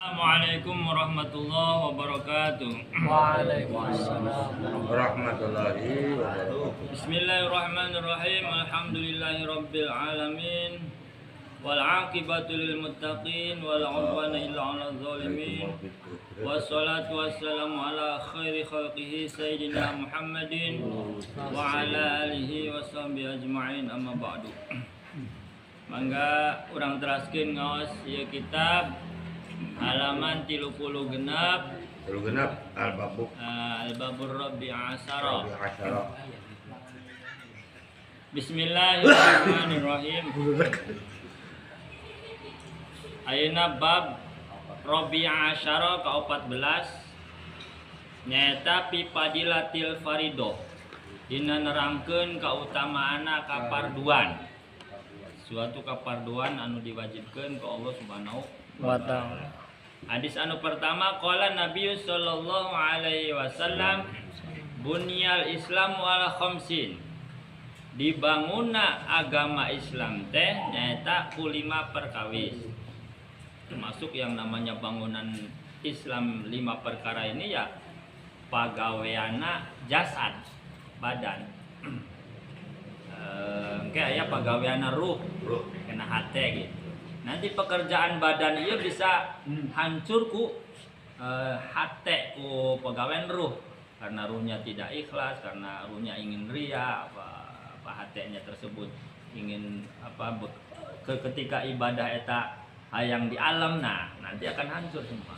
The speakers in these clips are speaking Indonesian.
Assalamualaikum warahmatullahi wabarakatuh. Waalaikumsalam. Warahmatullahi wabarakatuh. Bismillahirrahmanirrahim. Alhamdulillahirabbil alamin. Wal 'aqibatu lil muttaqin wal 'udwana illa 'alal zalimin. Wassalatu wassalamu ala khairi khalqihi sayyidina Muhammadin wa ala alihi washabbihi ajma'in, amma ba'du. Mangga urang teraskeun ngaos ieu kitab halaman 30 genap Al-Babur Rabi' Asyara. Bismillahirrahmanirrahim. Ayeuna bab Rabi' Asyara ke-14 nyaeta fi fadilatil faridoh. Dina nerangkeun kautamaana kaparduan. Suatu kaparduan anu diwajibkeun ku Allah Subhanahu wa ta'ala. Hadis anu pertama, qala Nabi sallallahu alaihi wasallam, bunyal Islamu ala khamsin. Dibangunna agama Islam teh nyaeta ku 5 perkawis. Termasuk yang namanya bangunan Islam 5 perkara ini ya pagaweana jasad, badan. Kayak pagaweana ruh, kena hate gitu. Nanti pekerjaan badan ieu bisa hancur ku hate ku pagawean ruh, karena ruhnya tidak ikhlas, karena ruhnya ingin ria, apa hatenya tersebut ingin ketika ibadah eta hayang di alam, nah nanti akan hancur semua.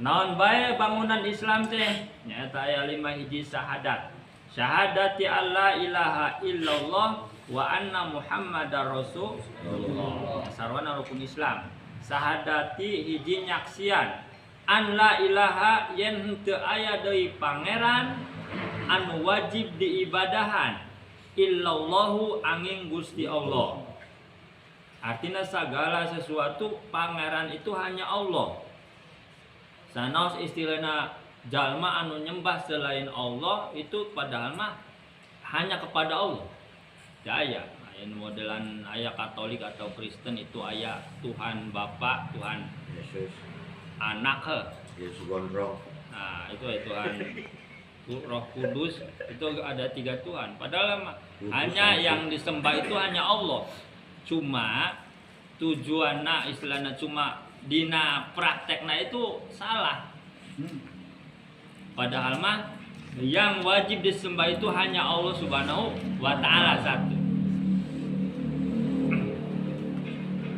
Naon bae bangunan Islam teh nyaeta aya 5 hiji syahadat. Syahadati alla ilaha illallah wa anna muhammadar rasulullah. Sarwana rukun Islam. Syahadati hiji nyaksian an la ilaha yen henteu aya deui pangeran anu wajib diibadahan illallahu angin Gusti Allah. Artinya segala sesuatu pangeran itu hanya Allah. Sanaos istilahna jalma anu nyembah selain Allah itu padahal mah hanya kepada Allah. Aya modelan aya Katolik atau Kristen itu aya Tuhan Bapa, Tuhan Yesus, Anak, Yesus gondrong. nah itu Tuhan Roh Kudus, itu ada 3 Tuhan. Padahal hanya yang disembah itu hanya Allah. Cuma tujuanna istilahnya cuma dina praktekna itu salah. Padahal mah yang wajib disembah itu hanya Allah Subhanahu wa ta'ala satu.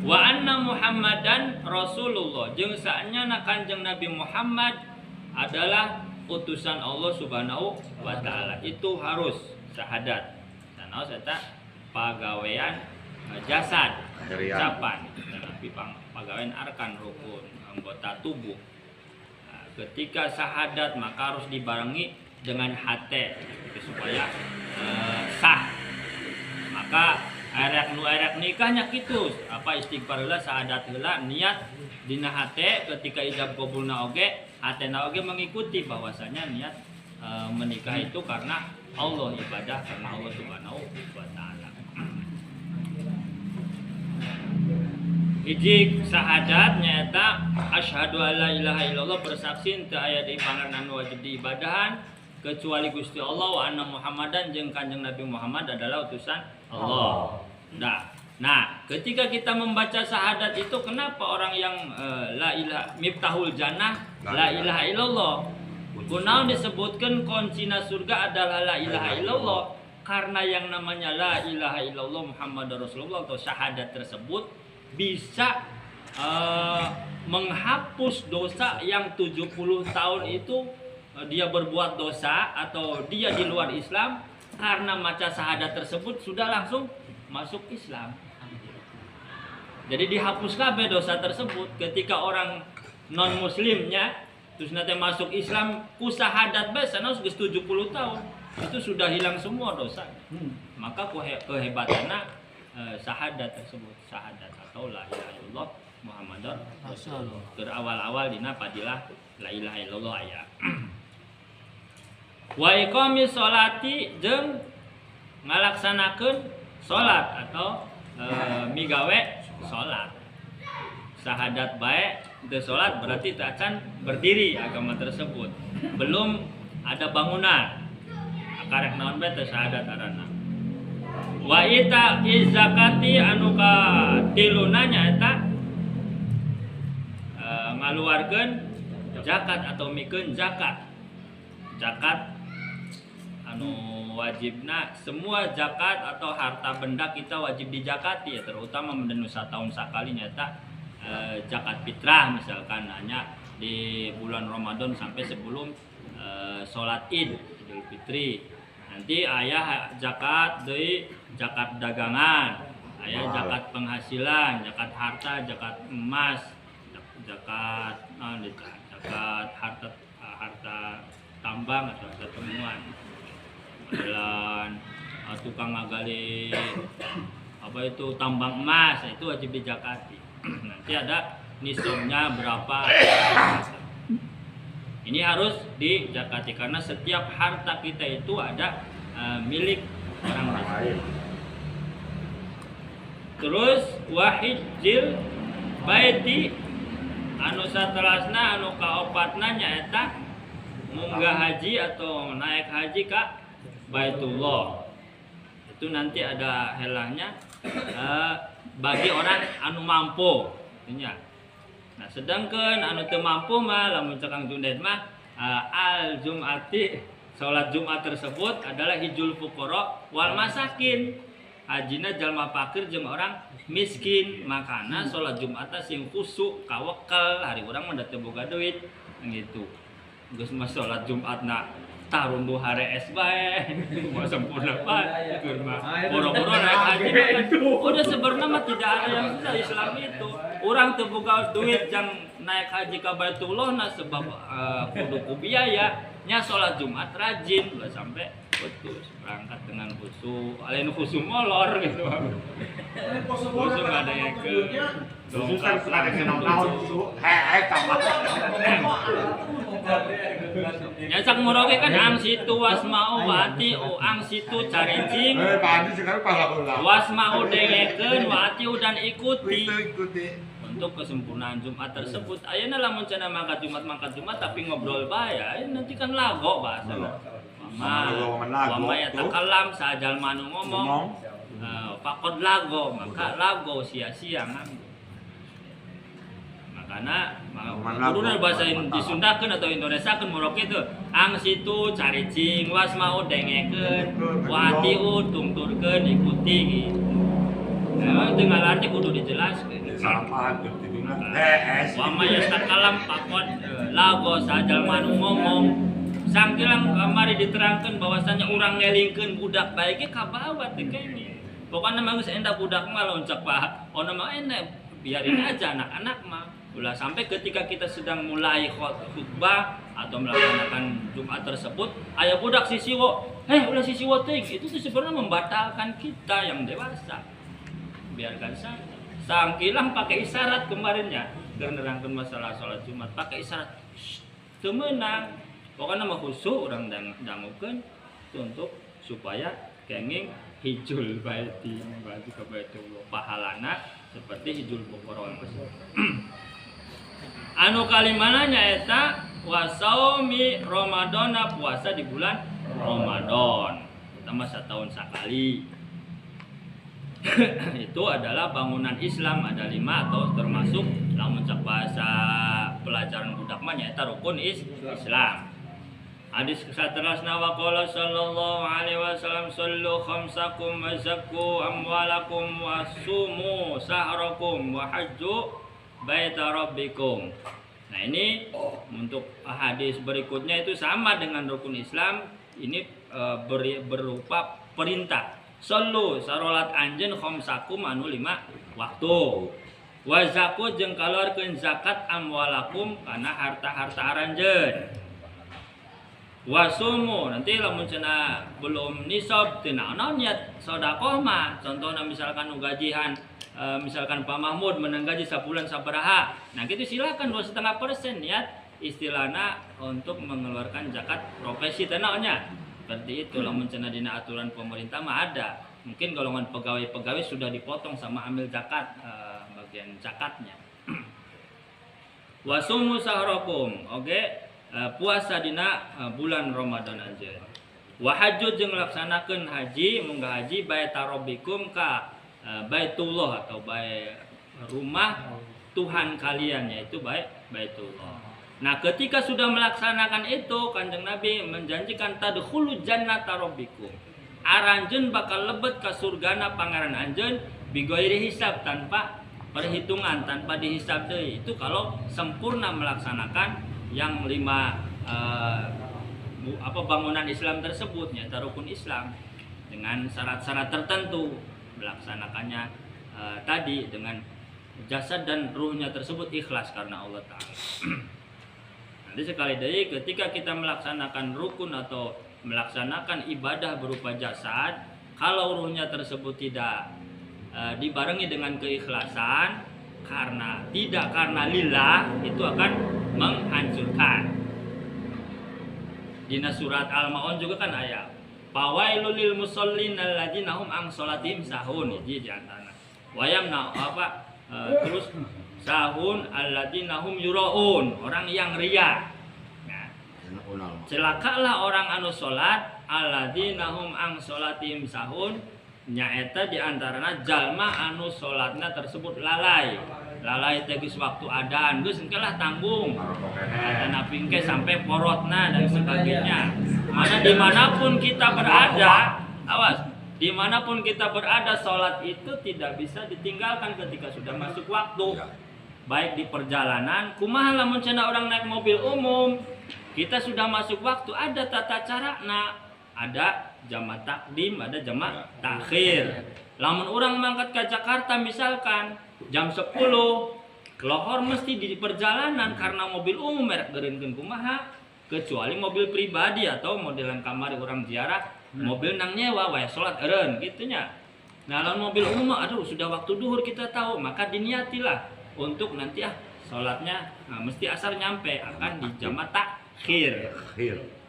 Wa anna Muhammadan Rasulullah, jeung saenyana Kanjeng Nabi Muhammad adalah utusan Allah Subhanahu wa ta'ala. Itu harus syahadat. Sanaos eta pagawean jasad, ucapan, tapi pagawean arkan rukun anggota tubuh. Ketika syahadat maka harus dibarengi dengan hate supaya sah. Maka erek nikahnya kitu istighfar heula, syahadat heula, niat dina hate, ketika ijab qabulna oge hatena oge mengikuti bahwasanya niat menikah itu karena Allah, ibadah karena Allah Subhanahu wa ta'ala. Hiji syahadat nyaeta asyhadu alla ilaha illallah, bersaksi teu aya di pangeran anu wajib diibadahan kecuali Gusti Allah, wa anna Muhammadan jeung Kanjeng Nabi Muhammad adalah utusan Allah. Nah, ketika kita membaca syahadat itu kenapa orang yang la ilaha miftahul jannah la ilaha illallah? Kunaon disebutkan kuncina surga adalah la ilaha illallah? Karena yang namanya la ilaha illallah Muhammadar Rasulullah atau syahadat tersebut bisa menghapus dosa yang 70 tahun itu dia berbuat dosa atau dia di luar Islam, karena maca syahadat tersebut sudah langsung masuk Islam. Jadi dihapus kabeh dosa tersebut. Ketika orang non muslimnya terus nanti masuk Islam ku syahadat bae sanes geus 70 tahun, itu sudah hilang semua dosa. Maka kehebatanna syahadat tersebut, syahadat atau la ilaha illallah Muhammadar Rasulullah. Terawal-awal dina fadilah la ilaha illallah aya. Wa iqamis sholati jeung ngalaksanakeun salat atau migawe salat. syahadat baik itu sholat berarti itu akan berdiri agama tersebut. Belum ada bangunan. Karek naon bae teh syahadat arana. Wa ita izakati anu ka tiluna nyaeta ngaluarkeun zakat atau mikeun zakat. Zakat anu wajibna semua zakat atau harta benda kita wajib dijakati ya, terutama mendenu satahun sakali nyata zakat fitrah misalkan hanya di bulan Ramadan sampai sebelum sholat Idul Fitri. Nanti ayah zakat dari zakat dagangan, ayah zakat penghasilan, zakat harta, zakat emas, zakat harta tambang atau harta temuan. Dan tukang ngagali apa itu tambang emas itu wajib dijakati. Nanti ada nisabnya berapa. Ini harus dijakati karena setiap harta kita itu ada milik orang lain. Terus wahijil baiti anu saterasna anu kaopatna nyaeta munggah haji atau naik haji ka Baitullah. Itu nanti ada helahnya bagi orang anu mampu artinya. Nah, sedangkan anu teu mampu mah lamun cekang Jundaid mah al jum'ati salat Jumat tersebut adalah hijul fuqara wal masakin. Hajina jalma fakir jeung orang miskin. Makana salat Jumat sing khusyuk kawekal hari urang mah teu boga duit gitu. Geus mah salat Jumatna tarunduh hari es bae, mau sempurna pak, boro-boro naik haji udah sebenarnya mah tidak ada yang susah Islam itu. Orang terbuka duit yang naik haji ke Baitullah nah sebab kudu ku biaya nya sholat Jumat rajin udah sampai betul berangkat dengan khusyuk, alain khusyuk molor gitu. Khusyuk nggak ada yang ke Khusus kan ada kenal-kenal tambah. Nyasak muroke kan ang situ wasmau wati ang situ caricing. Padi sekarang pahala. Wasmau dengekeun wati dan ikuti. Ikuti. Untuk kesempurnaan Jumat tersebut. Ayeuna lamun cenah mangkat Jumat tapi ngobrol bae nanti kan lago bahasana. Mama ya takalam sajal manu ngomong. Fakod lago maka lago sia-sia nganggo. Karena kudu bahasa disundakeun atau Indonesiakeun muroke teh ang situ caricing wasmau dengekeun watiu tungturkeun ikuti gitu. Nah, tinggal arti kudu dijelaskeun. Salah paham gitu. Wama ya takalam pakot lago sajal manu ngomong. Sangkilang kamari diterangkeun bahwasanya urang ngelingkeun budak bae ge kabawa teh kene. Pokoknya mah geus endah budak mah loncak Pak. Ono mah enak biarin aja anak-anak mah. Ulah sampai ketika kita sedang mulai khutbah atau melaksanakan Jumat tersebut, aya budak sisiwo, ulah sisiwo teh itu sebenarnya membatalkan kita yang dewasa. Biarkan saja. Sangkilang pakai isyarat kemarinnya, nerangkeun masalah sholat Jumat pakai isyarat. Teu meunang. Pokoknya mah khusyuk urang dangukeun untuk supaya kenging hijul baiti bagi ka Baitullah pahalana seperti hijul fuqara. Anu kalimana nyaeta wasaumi Ramadana puasa di bulan Ramadan. Pertama setahun sekali. Itu adalah bangunan Islam ada 5 atau termasuk lamun cak bahasa pelajaran budak mah nyaeta rukun Islam. Hadis kesaterasna waqala sallallahu alaihi wasallam sallu khamsakum wa zakku amwalakum wa sumu sahrakum wa hajju baita rabbikum. Nah ini untuk hadis berikutnya itu sama dengan rukun Islam. Ini berupa perintah. Sallu sarolat anjeun khamsakum anu 5 waktu. Wa zakku jeung kaluarkeun zakat amwalakum kana harta-harta aranjeun. Wasumu nanti lamun cenah belum nisab teu naon niat sedekah mah. Contohna misalkan nu gajihan misalkan Pak Mahmud menang gaji sabulan sabaraha. Nah gitu silakan 2,5% niat istilahna untuk mengeluarkan zakat profesi teh naonnya. Seperti itu lamun cenah dina aturan pemerintah mah ada. Mungkin golongan pegawai-pegawai sudah dipotong sama amil zakat bagian zakatnya. Wasumu sahrakum, oke. Puasa dina bulan Ramadan aja. Wa hajju jeung laksanakeun haji, munggah haji baita rabbikum ka Baitullah atau rumah Tuhan kalian, yaitu Baitullah. Nah, ketika sudah melaksanakan itu, Kanjeng Nabi menjanjikan tadkhulu jannata rabbikum. Aranjeun bakal lebet ka surgana pangeran anjeun bigoiri hisab, tanpa perhitungan, tanpa dihisab deui. Itu kalau sempurna melaksanakan yang 5 bangunan Islam tersebut, nyata rukun Islam dengan syarat-syarat tertentu melaksanakannya tadi dengan jasad dan ruhnya tersebut ikhlas karena Allah Ta'ala. Nanti sekali lagi ketika kita melaksanakan rukun atau melaksanakan ibadah berupa jasad, kalau ruhnya tersebut tidak dibarengi dengan keikhlasan, tidak karena lillah, itu akan menghancurkan. Dina surat Al-Maun juga kan ayat fawailul lil musallin alladzina hum an sholatihim sahun, jadi di antara wayamna terus sahun alladzina hum yuraun, orang yang ria. Nah, celakalah orang anu salat alladzina hum an sholatihim sahun, nyaeta di antarana jalma anu salatna tersebut lalai teh geus waktu adzan geus engke lah tanggung karena pingke sampai porotna dan sebagainya. Mana dimanapun kita berada, awas, dimanapun kita berada, sholat itu tidak bisa ditinggalkan ketika sudah masuk waktu. Baik di perjalanan, kumaha lamun cenah orang naik mobil umum, kita sudah masuk waktu, ada tata carana, ada jamak takdim, ada jamak takhir. Lamun orang mangkat ke Jakarta misalkan jam 10, kelohor mesti di perjalanan karena mobil umum merek geureunkeun kumaha, kecuali mobil pribadi atau modelan kamari orang ziarah, mobil nang nyewa wae salat eureun gitunya. Nah, lamun mobil umum aduh sudah waktu duhur kita tahu, maka diniatilah untuk nanti salatnya mesti asar nyampe akan di jamak takhir.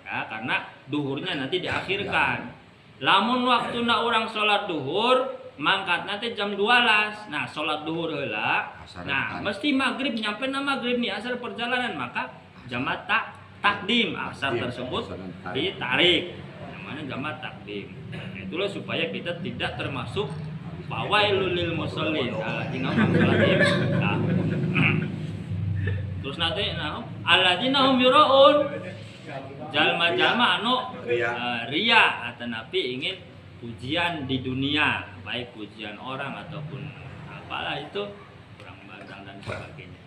Ya, karena duhurnya nanti diakhirkan. Lamun waktuna orang salat duhur mangkat nanti jam 12. Nah, salat duhur heula. Nah, mesti maghrib nyampe na maghrib nih asar perjalanan, maka jamak takdim asar tersebut ditarik, namanya jamak takdim. Itulah supaya kita tidak termasuk fawailul lil musallin alladzina hum sholatihim sahun. Terus nanti alladzina hum yuraun, jalma-jalma anu ria atanapi ingin pujian di dunia, baik pujian orang ataupun apalah itu, kurang badang dan sebagainya.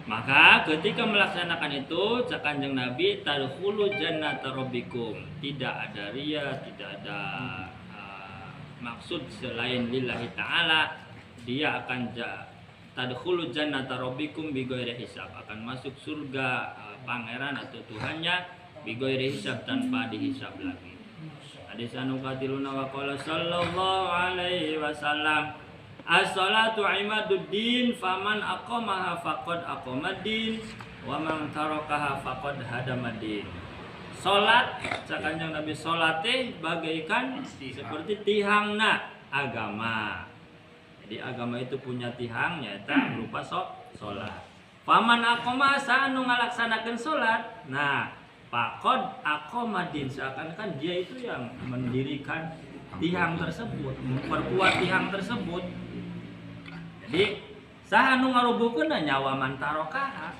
Maka ketika melaksanakan itu, Kanjeng Nabi tadkhulu jannata rabbikum, tidak ada ria, tidak ada maksud selain lillahi ta'ala, dia akan tadkhulu jannata rabbikum bighairi hisab, akan masuk surga pangeran atau Tuhannya bighairi hisab, tanpa dihisab lagi. Hadis anu katiluna wa qala sallallahu alaihi wasallam as-salatu imaduddin faman aqamaha faqad aqamaddin wa man tarakaha faqad hadamaddin. Salat, Kanjeng Nabi, salat teh bagaikan seperti tihangna agama. Jadi agama itu punya tihang nyata berupa salat. Faman aqama saanu ngalaksanakeun salat, nah faqad aqamaddin, seakan-akan dia itu yang mendirikan tihang tersebut, memperkuat tihang tersebut. Jadi saha anu ngarubukeun nyawa man tarokaha,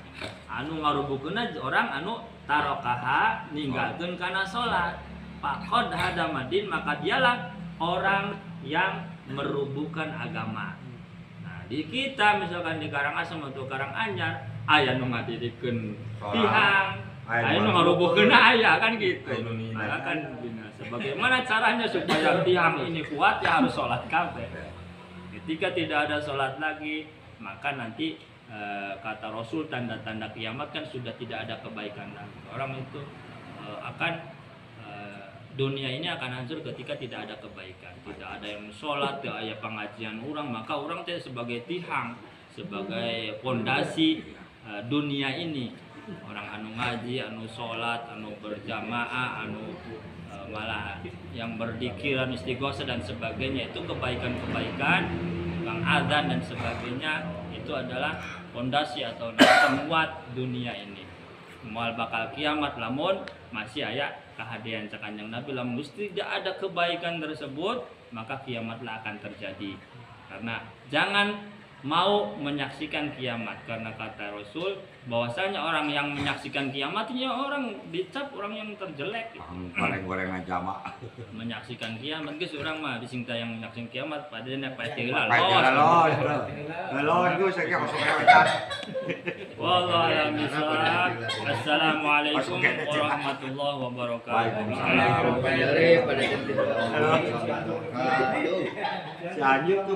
anu ngarubukeun orang anu tarokaha ninggalkeun kana salat, faqad hadamaddin, maka dialah orang yang merubuhkan agama. Nah, di kita misalkan di Karangasem atau Karanganyar aya nu ngadidikeun tihang, aya nu ngarubuhkeun aya kan gitu. Kan binasa. Bagaimana caranya supaya tihang ini kuat, ya harus salat kabeh. Ketika tidak ada sholat lagi, maka nanti kata Rasul tanda-tanda kiamat kan sudah tidak ada kebaikan lagi. Orang itu akan dunia ini akan hancur ketika tidak ada kebaikan, tidak ada yang sholat, tidak ada pengajian orang, maka orang itu sebagai tihang, sebagai fondasi dunia ini. Orang anu ngaji, anu sholat, anu berjamaah, anu malah yang berdikiran istighosah dan sebagainya, itu kebaikan-kebaikan, kang adzan dan sebagainya, itu itu adalah fondasi atau penguat dunia ini. Moal bakal kiamat lamun masih aya kehadiran Kanjeng Nabi, lamun tidak ada kebaikan tersebut maka kiamatlah akan terjadi. Karena jangan mau menyaksikan kiamat, karena kata Rasul bahwasanya orang yang menyaksikan kiamatnya orang dicap orang yang terjelek gitu. Paling gorengan jama. Menyaksikan kiamat guys, orang mah disingta yang menyaksikan kiamat padahal pasti lah Los. Los itu saya kira masuk kewetan. Wallahu a'lam bishawab. Assalamualaikum warahmatullahi wabarakatuh. Si Anjir tuh